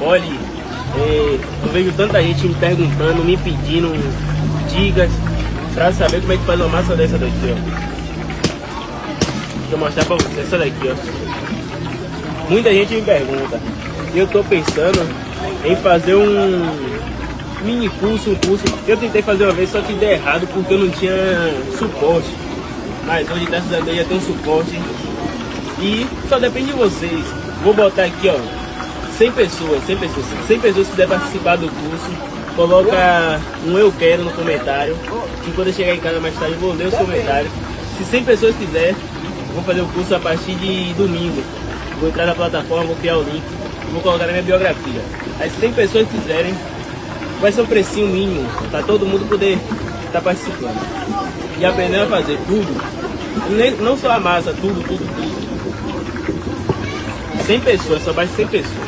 Olha, eu vejo tanta gente me perguntando, me pedindo dicas pra saber como é que faz uma massa dessa daqui, ó. Deixa eu mostrar pra você essa daqui, ó. Muita gente me pergunta. Eu tô pensando em fazer um mini curso, Eu tentei fazer uma vez, só que deu errado porque eu não tinha suporte. Mas hoje, graças a Deus, já tem um suporte. E só depende de vocês. Vou botar aqui, ó, 100 pessoas que quiser participar do curso, coloca um eu quero no comentário. E quando eu chegar em casa mais tarde, eu vou ler os comentários. Se 100 pessoas quiser, vou fazer o curso a partir de domingo. Vou entrar na plataforma, vou criar o link, vou colocar na minha biografia. Aí se 100 pessoas quiserem, vai ser um precinho mínimo, para todo mundo poder estar participando. E aprendendo a fazer tudo. Não só a massa, tudo. 100 pessoas, só basta 100 pessoas.